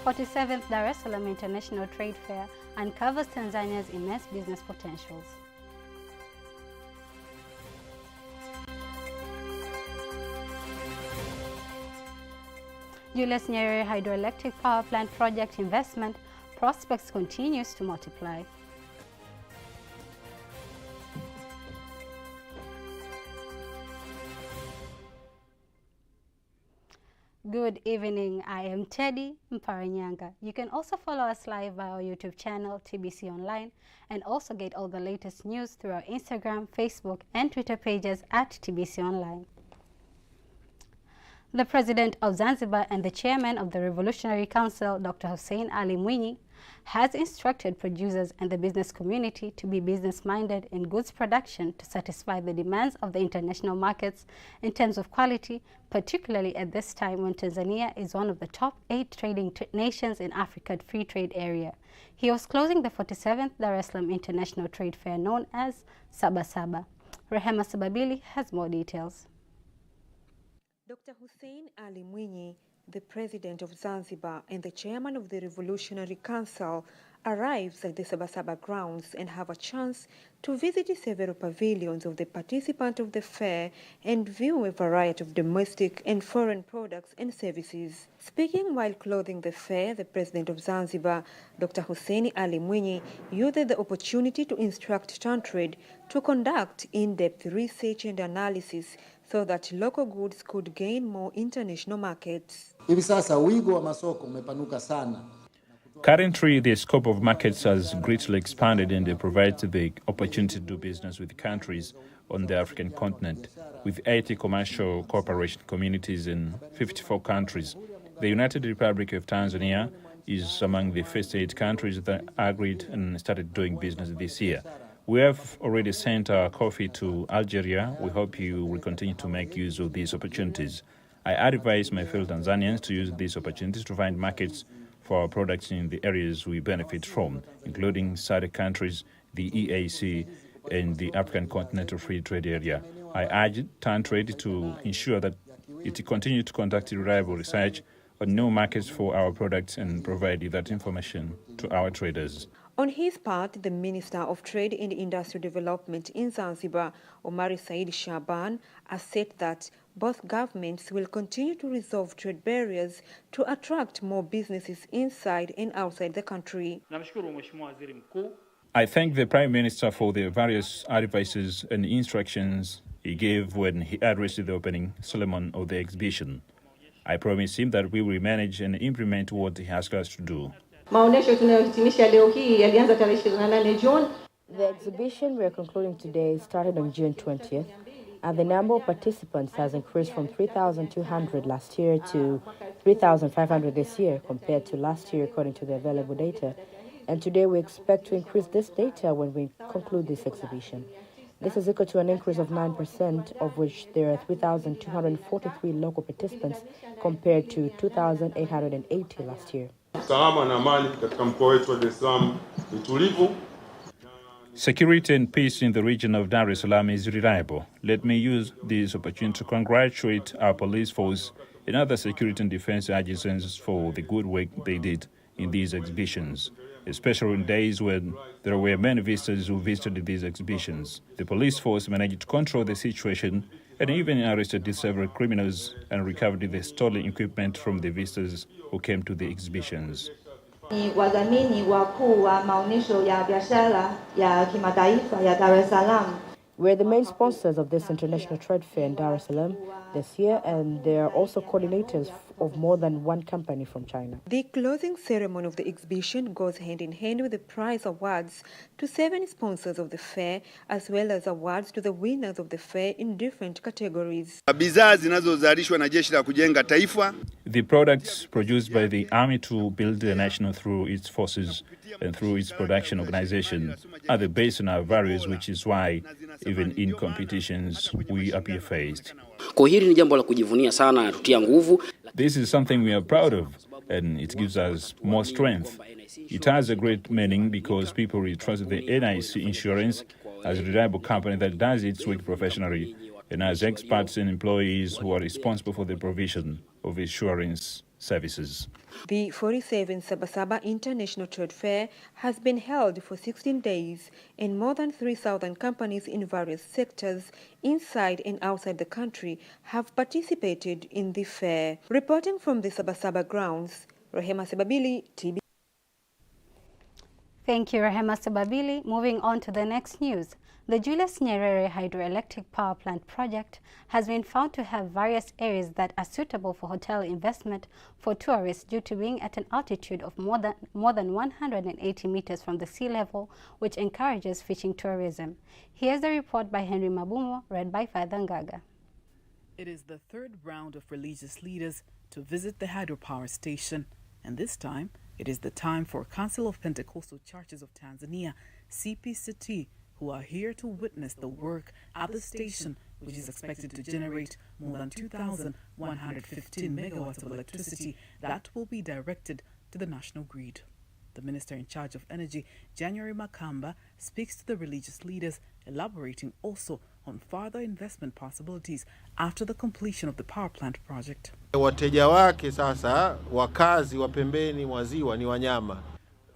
47th Dar es Salaam International Trade Fair uncovers Tanzania's immense business potentials. Julius Nyerere hydroelectric power plant project investment prospects continues to multiply. Good evening, I am Teddy Mparanyanga. You can also follow us live via our YouTube channel, TBConline, and also get all the latest news through our Instagram, Facebook, and Twitter pages at TBConline. The President of Zanzibar and the Chairman of the Revolutionary Council, Dr. Hussein Ali Mwinyi, has instructed producers and the business community to be business-minded in goods production to satisfy the demands of the international markets in terms of quality, particularly at this time when Tanzania is one of the top 8 trading nations in Africa's free trade area. He was closing the 47th Dar es Salaam International Trade Fair known as Sabasaba. Rehema Sababili has more details. Dr. Hussein Ali Mwinyi, the President of Zanzibar and the Chairman of the Revolutionary Council, arrives at the Sabasaba grounds and have a chance to visit several pavilions of the participants of the fair and view a variety of domestic and foreign products and services. Speaking while closing the fair, the President of Zanzibar, Dr. Hussein Ali Mwinyi, used the opportunity to instruct Tantrade to conduct in-depth research and analysis so that local goods could gain more international markets. Currently, the scope of markets has greatly expanded and it provides the opportunity to do business with countries on the African continent, with 80 commercial cooperation communities in 54 countries. The United Republic of Tanzania is among the first 8 countries that agreed and started doing business this year. We have already sent our coffee to Algeria. We hope you will continue to make use of these opportunities. I advise my fellow Tanzanians to use these opportunities to find markets for our products in the areas we benefit from, including SADC countries, the EAC, and the African Continental Free Trade Area. I urge Tantrade to ensure that it continues to conduct reliable research on new markets for our products and provide that information to our traders. On his part, the Minister of Trade and Industrial Development in Zanzibar, Omar Said Shaban, has said that both governments will continue to resolve trade barriers to attract more businesses inside and outside the country. I thank the Prime Minister for the various advices and instructions he gave when he addressed the opening ceremony of the exhibition. I promise him that we will manage and implement what he asked us to do. The exhibition we are concluding today started on June 20th, and the number of participants has increased from 3,200 last year to 3,500 this year compared to last year according to the available data. And today we expect to increase this data when we conclude this exhibition. This is equal to an increase of 9%, of which there are 3,243 local participants compared to 2,880 last year. Security and peace in the region of Dar es Salaam is reliable. Let me use this opportunity to congratulate our police force and other security and defense agencies for the good work they did in these exhibitions, especially in days when there were many visitors who visited these exhibitions. The police force managed to control the situation and even arrested several criminals and recovered the stolen equipment from the visitors who came to the exhibitions. Wadhamini wakuu wa maonyesho ya biashara ya kimataifa ya Dar es Salaam. We're the main sponsors of this international trade fair in Dar es Salaam this year, and they are also coordinators of more than one company from China. The closing ceremony of the exhibition goes hand in hand with the prize awards to 7 sponsors of the fair, as well as awards to the winners of the fair in different categories. The products produced by the Army to build the nation through its forces and through its production organization are the base in our values, which is why even in competitions we appear faced. This is something we are proud of, and it gives us more strength. It has a great meaning because people will trust the NIC Insurance as a reliable company that does its work professionally and as experts and employees who are responsible for the provision of insurance services. The 47th Sabasaba International Trade Fair has been held for 16 days, and more than 3,000 companies in various sectors inside and outside the country have participated in the fair. Reporting from the Sabasaba grounds, Rehema Sebabili, TB. Thank you, Rehema Sebabili. Moving on to the next news. The Julius Nyerere hydroelectric power plant project has been found to have various areas that are suitable for hotel investment for tourists due to being at an altitude of more than 180 meters from the sea level, which encourages fishing tourism. Here's a report by Henry Mabumo, read by Father Ngaga. It is the third round of religious leaders to visit the hydropower station, and this time it is the time for Council of Pentecostal Churches of Tanzania, CPCT, who are here to witness the work at the station, which is expected to generate more than 2,115 megawatts of electricity that will be directed to the national grid. The Minister in charge of Energy, January Makamba, speaks to the religious leaders, elaborating also on further investment possibilities after the completion of the power plant project. Wateja wake sasa wakazi wa pembeni mwa ziwa ni wanyama.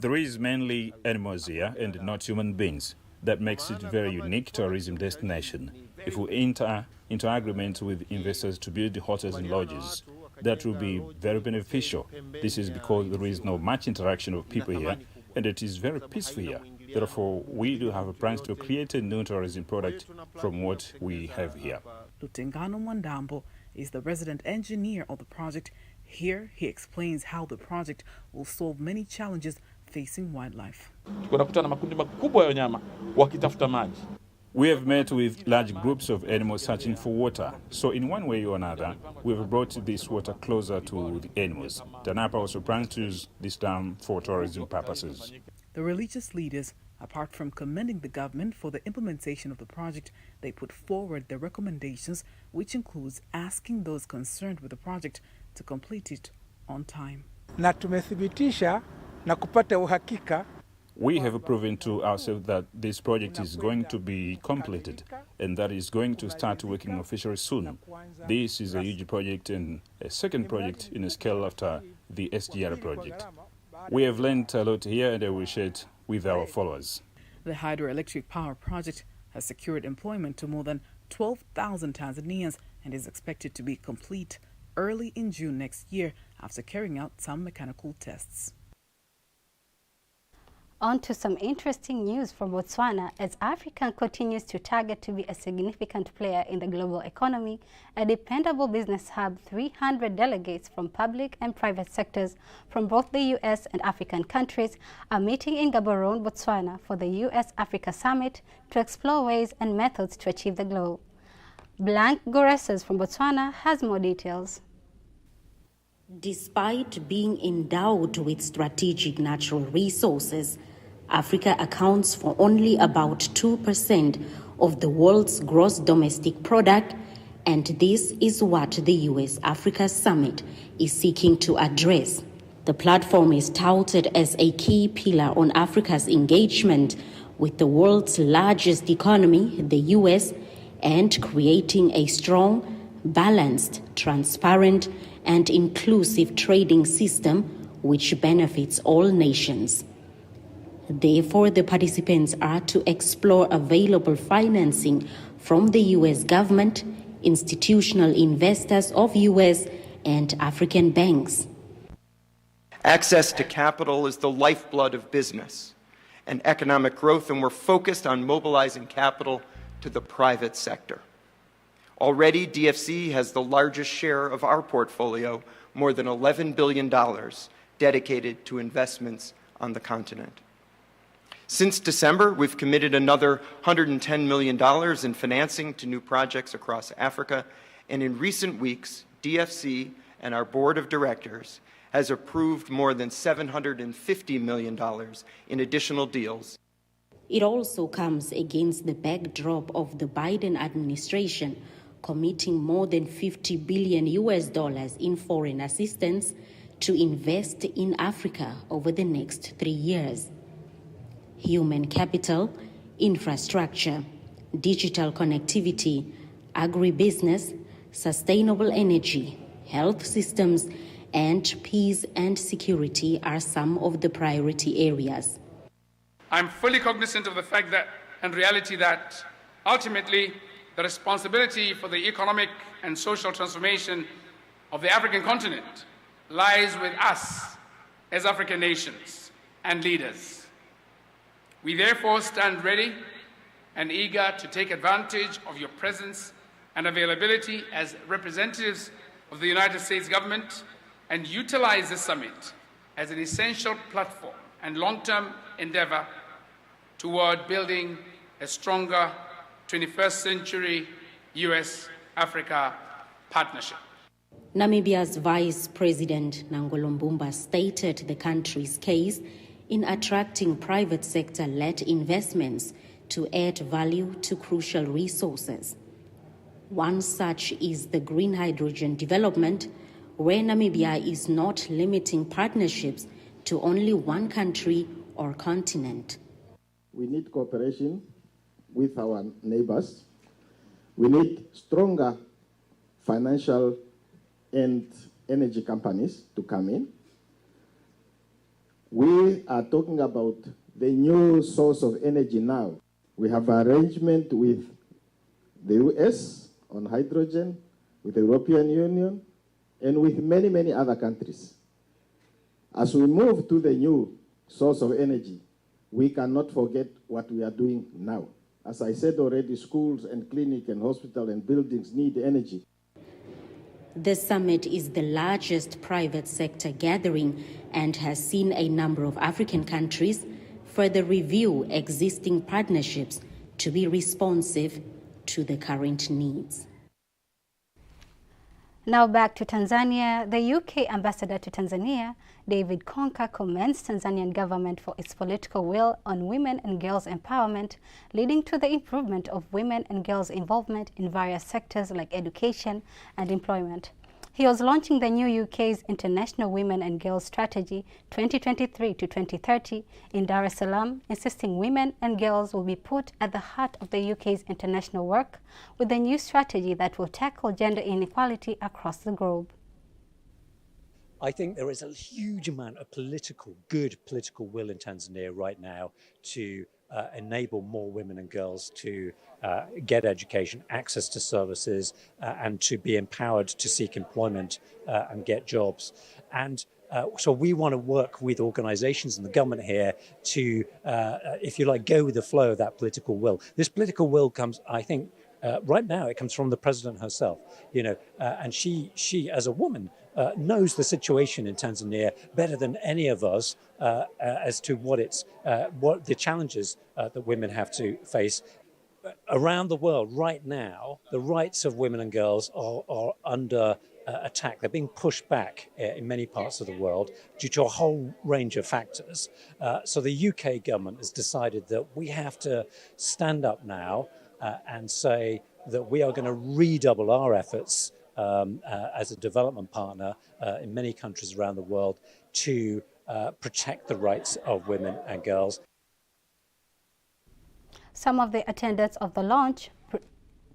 There is mainly animals here and not human beings. That makes it a very unique tourism destination. If we enter into agreement with investors to build hotels and lodges, that will be very beneficial. This is because there is no much interaction of people here, and it is very peaceful here. Therefore, we do have a plan to create a new tourism product from what we have here. Lutengano Mwandambo is the resident engineer of the project. Here, he explains how the project will solve many challenges facing wildlife. We have met with large groups of animals searching for water. So in one way or another, we have brought this water closer to the animals. TANAPA also plans to use this dam for tourism purposes. The religious leaders, apart from commending the government for the implementation of the project, they put forward their recommendations, which includes asking those concerned with the project to complete it on time. Na tumethibitisha na kupata uhakika. We have proven to ourselves that this project is going to be completed and that is going to start working officially soon. This is a huge project and a second project in a scale after the SGR project. We have learned a lot here and I will share it with our followers. The hydroelectric power project has secured employment to more than 12,000 Tanzanians and is expected to be complete early in June next year after carrying out some mechanical tests. On to some interesting news from Botswana. As Africa continues to target to be a significant player in the global economy, a dependable business hub, 300 delegates from public and private sectors from both the U.S. and African countries are meeting in Gaborone, Botswana for the U.S.-Africa Summit to explore ways and methods to achieve the goal. Blank Goresses from Botswana has more details. Despite being endowed with strategic natural resources, Africa accounts for only about 2% of the world's gross domestic product, and this is what the US-Africa Summit is seeking to address. The platform is touted as a key pillar on Africa's engagement with the world's largest economy, the US, and creating a strong, balanced, transparent, and inclusive trading system which benefits all nations. Therefore, the participants are to explore available financing from the U.S. government, institutional investors of U.S. and African banks. Access to capital is the lifeblood of business and economic growth, and we're focused on mobilizing capital to the private sector. Already, DFC has the largest share of our portfolio, more than $11 billion, dedicated to investments on the continent. Since December, we've committed another $110 million in financing to new projects across Africa, and in recent weeks, DFC and our board of directors has approved more than $750 million in additional deals. It also comes against the backdrop of the Biden administration committing more than $50 billion in foreign assistance to invest in Africa over the next 3 years. Human capital, infrastructure, digital connectivity, agribusiness, sustainable energy, health systems, and peace and security are some of the priority areas. I'm fully cognizant of the fact that, and reality that, ultimately, the responsibility for the economic and social transformation of the African continent lies with us as African nations and leaders. We therefore stand ready and eager to take advantage of your presence and availability as representatives of the United States government and utilize the summit as an essential platform and long-term endeavor toward building a stronger 21st century US-Africa partnership. Namibia's Vice President Nangolo Mbumba stated the country's case in attracting private sector-led investments to add value to crucial resources. One such is the green hydrogen development, where Namibia is not limiting partnerships to only one country or continent. We need cooperation with our neighbors. We need stronger financial and energy companies to come in. We are talking about the new source of energy now. We have an arrangement with the US on hydrogen, with the European Union, and with many, many other countries. As we move to the new source of energy, we cannot forget what we are doing now. As I said already, schools and clinics and hospitals and buildings need energy. The summit is the largest private sector gathering and has seen a number of African countries further review existing partnerships to be responsive to the current needs. Now back to Tanzania. The UK ambassador to Tanzania, David Conker, commends Tanzanian government for its political will on women and girls' empowerment, leading to the improvement of women and girls' involvement in various sectors like education and employment. He was launching the new UK's International Women and Girls Strategy 2023 to 2030 in Dar es Salaam, insisting women and girls will be put at the heart of the UK's international work with a new strategy that will tackle gender inequality across the globe. I think there is a huge amount of good political will in Tanzania right now to enable more women and girls to get education, access to services, and to be empowered to seek employment and get jobs. And so we want to work with organizations and the government here to, if you like, go with the flow of that political will. This political will comes, I think, right now it comes from the president herself, and she as a woman knows the situation in Tanzania better than any of us as to what the challenges that women have to face. Around the world right now, the rights of women and girls are under attack. They're being pushed back in many parts of the world due to a whole range of factors. So the UK government has decided that we have to stand up now and say that we are going to redouble our efforts as a development partner in many countries around the world to protect the rights of women and girls. Some of the attendants of the launch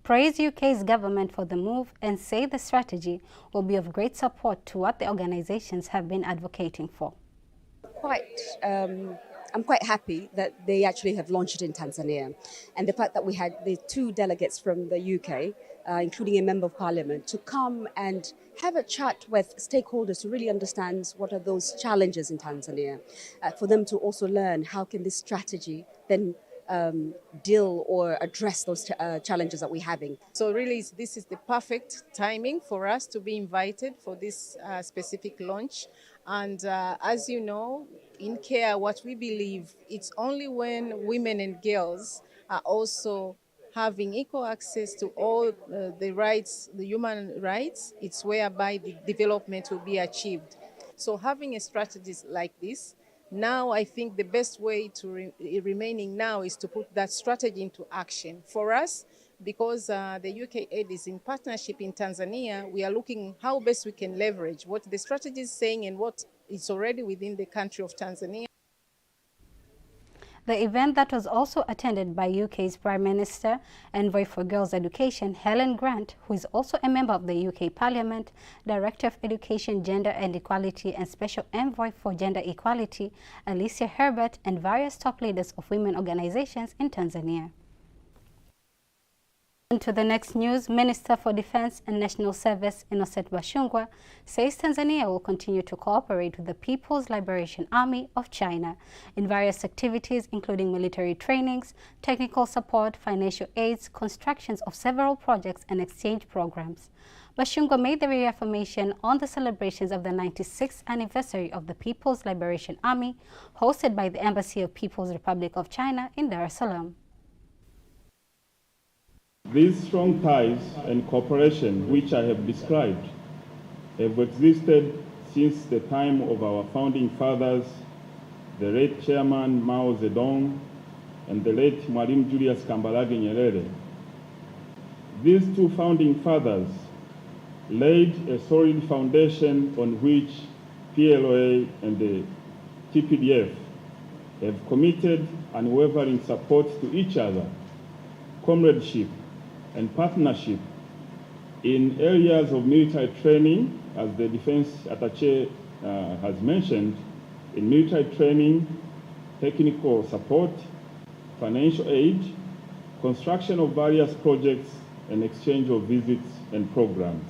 praise UK's government for the move and say the strategy will be of great support to what the organizations have been advocating for. I'm quite happy that they actually have launched it in Tanzania, and the fact that we had the 2 delegates from the UK, including a member of parliament, to come and have a chat with stakeholders to really understand what are those challenges in Tanzania, for them to also learn how can this strategy then deal or address those challenges that we're having. So really this is the perfect timing for us to be invited for this specific launch. And as you know, in CARE, what we believe, it's only when women and girls are also having equal access to all the rights, the human rights, it's whereby the development will be achieved. So having a strategy like this, now I think the best way to remaining now is to put that strategy into action. For us, because the UK aid is in partnership in Tanzania, we are looking how best we can leverage what the strategy is saying and what is already within the country of Tanzania. The event that was also attended by UK's Prime Minister, Envoy for Girls' Education, Helen Grant, who is also a member of the UK Parliament, Director of Education, Gender and Equality, and Special Envoy for Gender Equality, Alicia Herbert, and various top leaders of women organizations in Tanzania. On to the next news, Minister for Defense and National Service Innocent Bashungwa says Tanzania will continue to cooperate with the People's Liberation Army of China in various activities, including military trainings, technical support, financial aids, constructions of several projects, and exchange programs. Bashungwa made the reaffirmation on the celebrations of the 96th anniversary of the People's Liberation Army, hosted by the Embassy of People's Republic of China in Dar es Salaam. These strong ties and cooperation which I have described have existed since the time of our founding fathers, the late Chairman Mao Zedong and the late Mwalimu Julius Nyerere. These two founding fathers laid a solid foundation on which PLA and the TPDF have committed unwavering support to each other, comradeship, and partnership in areas of military training, as the defense attaché has mentioned, in military training, technical support, financial aid, construction of various projects, and exchange of visits and programs.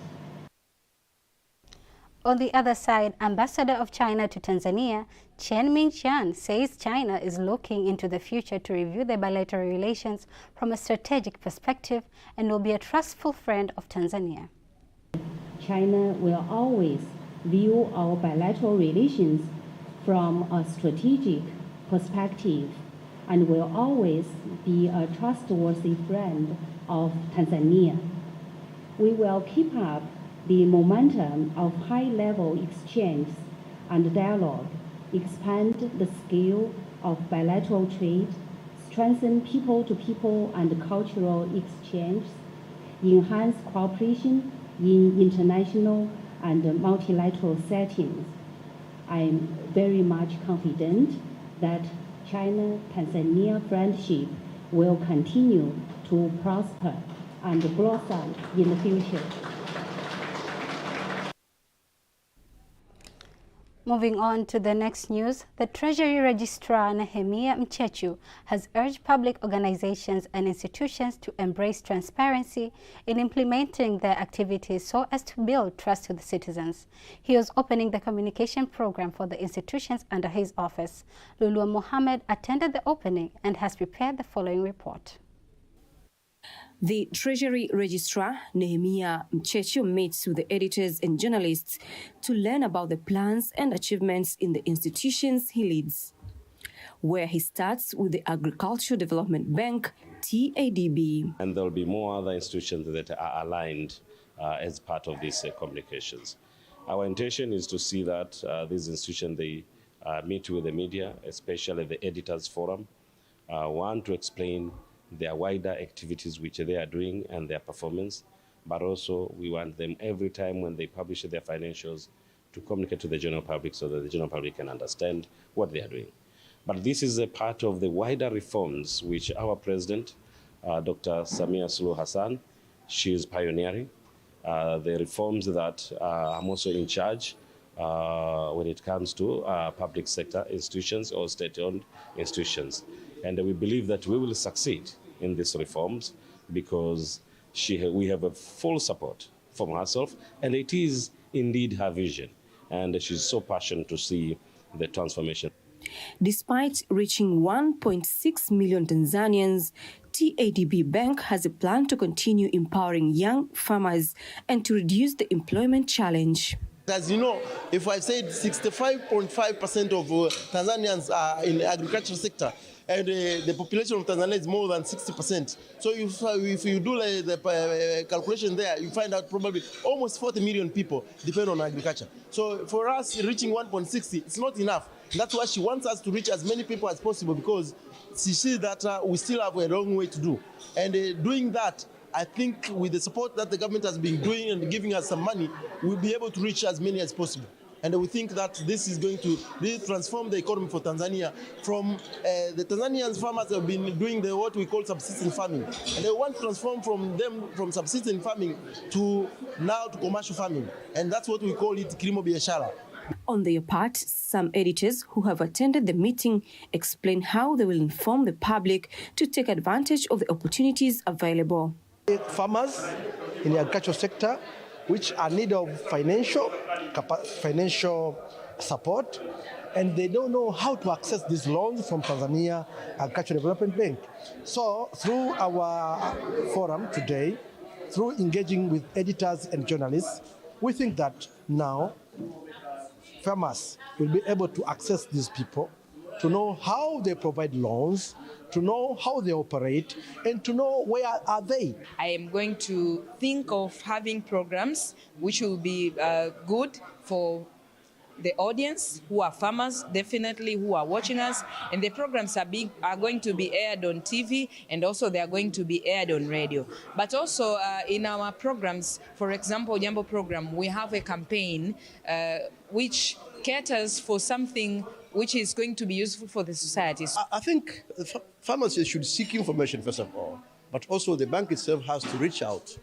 On the other side, Ambassador of China to Tanzania, Chen Mingqian, says China is looking into the future to review their bilateral relations from a strategic perspective and will be a trustful friend of Tanzania. China will always view our bilateral relations from a strategic perspective and will always be a trustworthy friend of Tanzania. We will keep up the momentum of high-level exchange and dialogue, expand the scale of bilateral trade, strengthen people-to-people and cultural exchange, enhance cooperation in international and multilateral settings. I am very much confident that China-Tanzania friendship will continue to prosper and blossom in the future. Moving on to the next news, the Treasury Registrar Nehemiah Mchechu has urged public organizations and institutions to embrace transparency in implementing their activities so as to build trust with the citizens. He was opening the communication program for the institutions under his office. Lulua Mohammed attended the opening and has prepared the following report. The Treasury Registrar, Nehemiah Mchechu, meets with the editors and journalists to learn about the plans and achievements in the institutions he leads, where he starts with the Agricultural Development Bank, TADB. And there will be more other institutions that are aligned as part of these communications. Our intention is to see that these institutions, they meet with the media, especially the Editors Forum, one, to explain their wider activities which they are doing and their performance, but also we want them every time when they publish their financials to communicate to the general public so that the general public can understand what they are doing. But this is a part of the wider reforms which our president, Dr. Samia Suluhu Hassan, she is pioneering. The reforms that I'm also in charge when it comes to public sector institutions or state-owned institutions. And we believe that we will succeed in these reforms because we have a full support from herself, and it is indeed her vision. And she's so passionate to see the transformation. Despite reaching 1.6 million Tanzanians, TADB Bank has a plan to continue empowering young farmers and to reduce the employment challenge. As you know, if I said 65.5% of Tanzanians are in the agricultural sector, and the population of Tanzania is more than 60%. So if you do the calculation there, you find out probably almost 40 million people depend on agriculture. So for us, reaching 1.60, it's not enough. That's why she wants us to reach as many people as possible, because she sees that we still have a long way to do. And doing that, I think with the support that the government has been doing and giving us some money, we'll be able to reach as many as possible. And we think that this is going to really transform the economy for Tanzania from the Tanzanian farmers have been doing what we call subsistence farming. And they want to transform from subsistence farming to commercial farming. And that's what we call it kilimo biashara. On their part, some editors who have attended the meeting explain how they will inform the public to take advantage of the opportunities available. Farmers in the agricultural sector which are in need of financial support, and they don't know how to access these loans from Tanzania Agricultural Development Bank. So through our forum today, through engaging with editors and journalists, we think that now farmers will be able to access these people, to know how they provide loans, to know how they operate, and to know where are they. I am going to think of having programs which will be good for the audience who are farmers, definitely who are watching us, and the programs are going to be aired on TV, and also they are going to be aired on radio. But also in our programs, for example, Jambo program, we have a campaign which caters for something which is going to be useful for the society. I think farmers should seek information first of all, but also the bank itself has to reach out,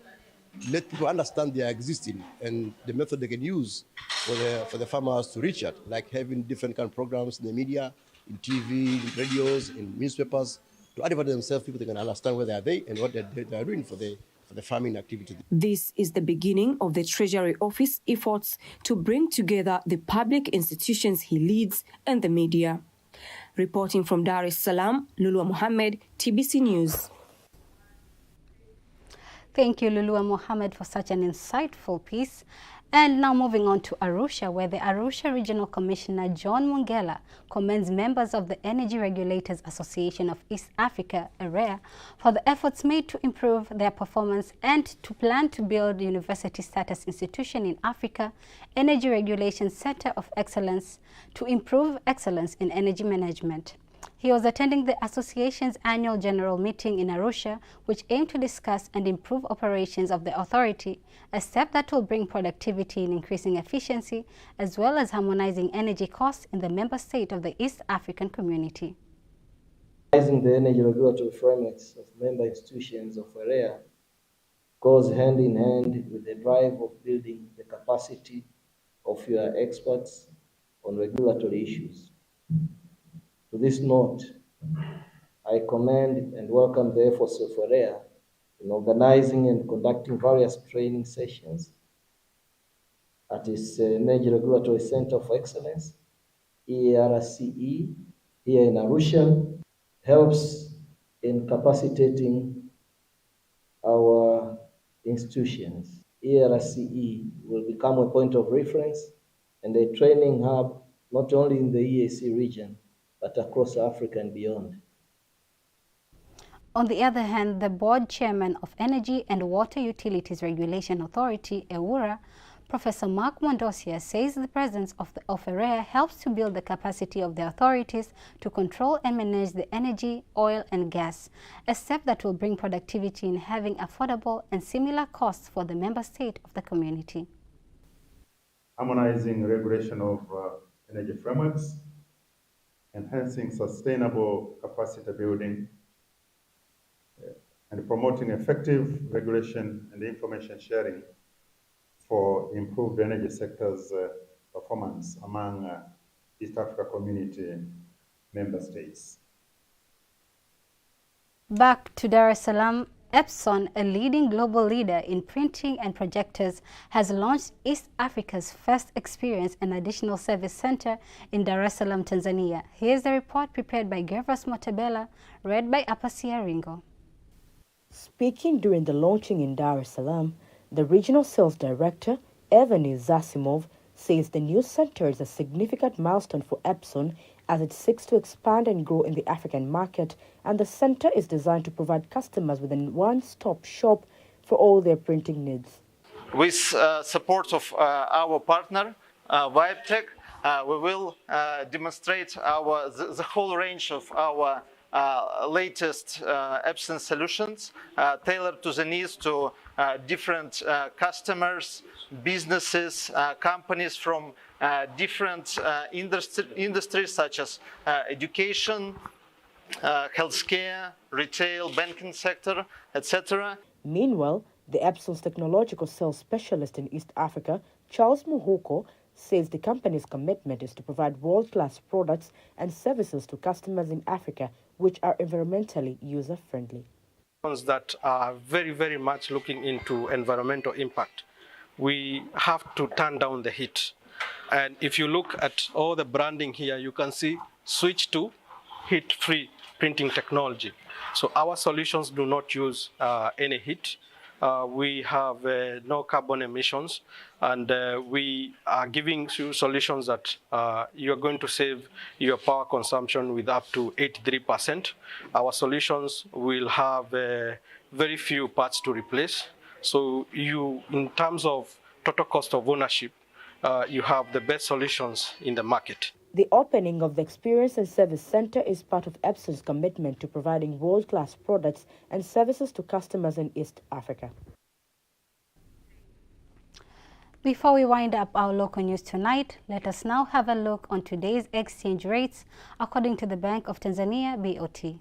let people understand they are existing and the method they can use for the farmers to reach out, like having different kind of programs in the media, in TV, in radios, in newspapers, to advocate themselves, people they can understand where they are and what they are doing for the farming activity. This is the beginning of the Treasury Office efforts to bring together the public institutions he leads and the media. Reporting from Dar es Salaam, Lulua Mohammed, TBC News. Thank you, Lulua Mohammed, for such an insightful piece. And now moving on to Arusha, where the Arusha Regional Commissioner John Mungela commends members of the Energy Regulators Association of East Africa, AREA, for the efforts made to improve their performance and to plan to build a university status institution in Africa, Energy Regulation Center of Excellence, to improve excellence in energy management. He was attending the association's annual general meeting in Arusha, which aimed to discuss and improve operations of the authority, a step that will bring productivity in increasing efficiency, as well as harmonizing energy costs in the member state of the East African community. The energy regulatory frameworks of member institutions of AREA goes hand in hand with the drive of building the capacity of your experts on regulatory issues. To this note, I commend and welcome the efforts of AREA in organizing and conducting various training sessions at its Energy Regulatory Center of Excellence, ERCE, here in Arusha, helps in capacitating our institutions. ERCE will become a point of reference and a training hub, not only in the EAC region, but across Africa and beyond. On the other hand, the board chairman of Energy and Water Utilities Regulation Authority, EWURA, Professor Mark Mondosia, says the presence of AREA helps to build the capacity of the authorities to control and manage the energy, oil and gas, a step that will bring productivity in having affordable and similar costs for the member state of the community. Harmonizing regulation of energy frameworks, enhancing sustainable capacity building, and promoting effective regulation and information sharing for improved energy sector's performance among East Africa community member states. Back to Dar es Salaam, Epson, a leading global leader in printing and projectors, has launched East Africa's first experience and additional service center in Dar es Salaam, Tanzania. Here's the report prepared by Gervas Motabela, read by Apasia Ringo. Speaking during the launching in Dar es Salaam, the regional sales director, Evany Zasimov, says the new center is a significant milestone for Epson as it seeks to expand and grow in the African market, and the center is designed to provide customers with a one-stop shop for all their printing needs. With support of our partner, VibeTech, we will demonstrate the whole range of our latest Epson solutions tailored to the needs to different customers, businesses, companies from different industries such as education, healthcare, retail, banking sector, etc. Meanwhile, the Epson's technological sales specialist in East Africa, Charles Muhuko, says the company's commitment is to provide world-class products and services to customers in Africa which are environmentally user-friendly. That are very, very much looking into environmental impact. We have to turn down the heat. And if you look at all the branding here, you can see switch to heat-free printing technology. So our solutions do not use any heat. We have no carbon emissions, and we are giving you solutions that you're going to save your power consumption with up to 83%. Our solutions will have very few parts to replace. So you, in terms of total cost of ownership, you have the best solutions in the market. The opening of the Experience and Service Center is part of Epson's commitment to providing world-class products and services to customers in East Africa. Before we wind up our local news tonight, let us now have a look on today's exchange rates according to the Bank of Tanzania, BOT.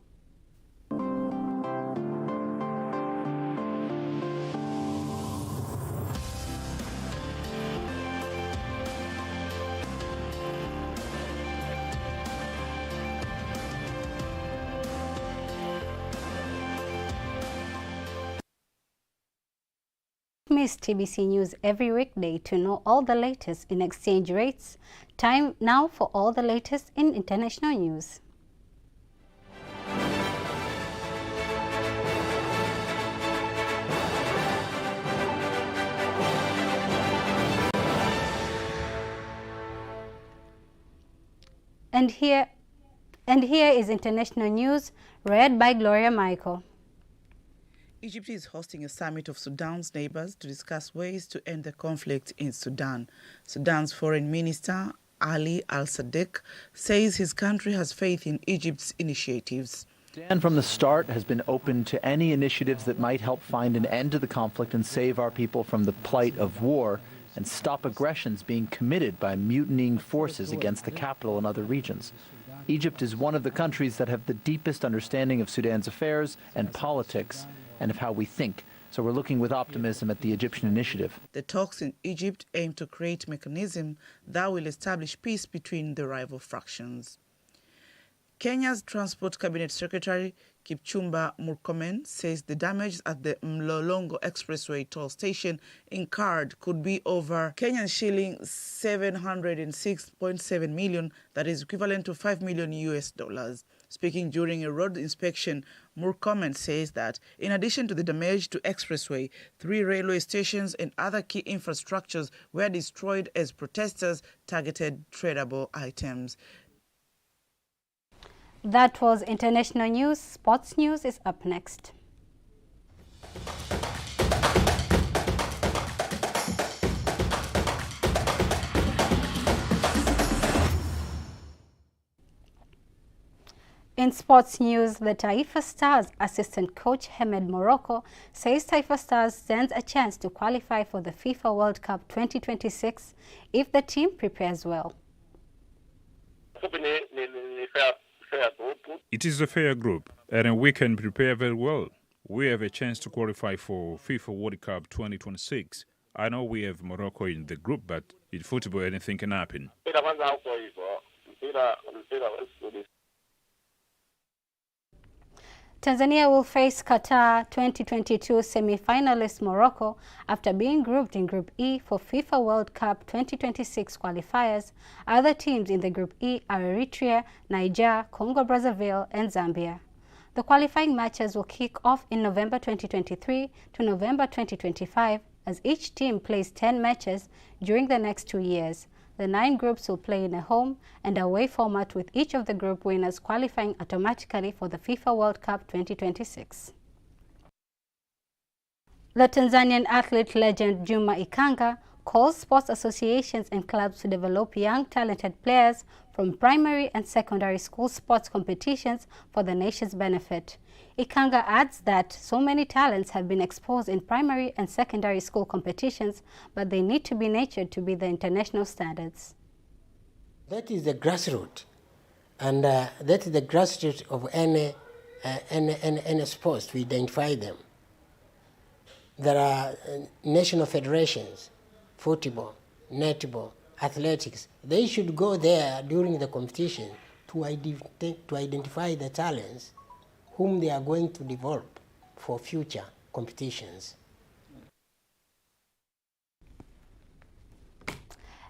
Miss TBC News every weekday to know all the latest in exchange rates. Time now for all the latest in international news. And here is international news read by Gloria Michael. Egypt is hosting a summit of Sudan's neighbors to discuss ways to end the conflict in Sudan. Sudan's foreign minister, Ali al-Sadiq, says his country has faith in Egypt's initiatives. Sudan from the start has been open to any initiatives that might help find an end to the conflict and save our people from the plight of war and stop aggressions being committed by mutinying forces against the capital and other regions. Egypt is one of the countries that have the deepest understanding of Sudan's affairs and politics and of how we think. So we're looking with optimism at the Egyptian initiative. The talks in Egypt aim to create a mechanism that will establish peace between the rival factions. Kenya's Transport Cabinet Secretary Kipchumba Murkomen says the damage at the Mlolongo Expressway toll station incurred could be over Kenyan shilling 706.7 million, that is equivalent to $5 million. Speaking during a road inspection, Murkomen says that in addition to the damage to expressway, 3 railway stations and other key infrastructures were destroyed as protesters targeted tradable items. That was international news. Sports news is up next. In sports news, the Taifa Stars assistant coach Hemed Morocco says Taifa Stars stands a chance to qualify for the FIFA World Cup 2026 if the team prepares well. It is a fair group, and we can prepare very well. We have a chance to qualify for FIFA World Cup 2026. I know we have Morocco in the group, but in football, anything can happen. Tanzania will face Qatar 2022 semi-finalist Morocco after being grouped in Group E for FIFA World Cup 2026 qualifiers. Other teams in the Group E are Eritrea, Niger, Congo-Brazzaville, and Zambia. The qualifying matches will kick off in November 2023 to November 2025 as each team plays 10 matches during the next 2 years. The 9 groups will play in a home and away format, with each of the group winners qualifying automatically for the FIFA World Cup 2026. The Tanzanian athlete legend Juma Ikanga calls sports associations and clubs to develop young talented players from primary and secondary school sports competitions for the nation's benefit. Ikanga adds that so many talents have been exposed in primary and secondary school competitions, but they need to be nurtured to be the international standards. That is the grassroots, and that is the grassroots of any sports to identify them. There are national federations, football, netball, athletics. They should go there during the competition to identify the talents whom they are going to develop for future competitions.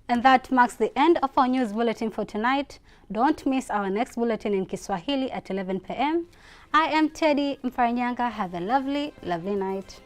And that marks the end of our news bulletin for tonight. Don't miss our next bulletin in Kiswahili at 11 p.m. I am Teddy Mfaranyanga. Have a lovely, lovely night.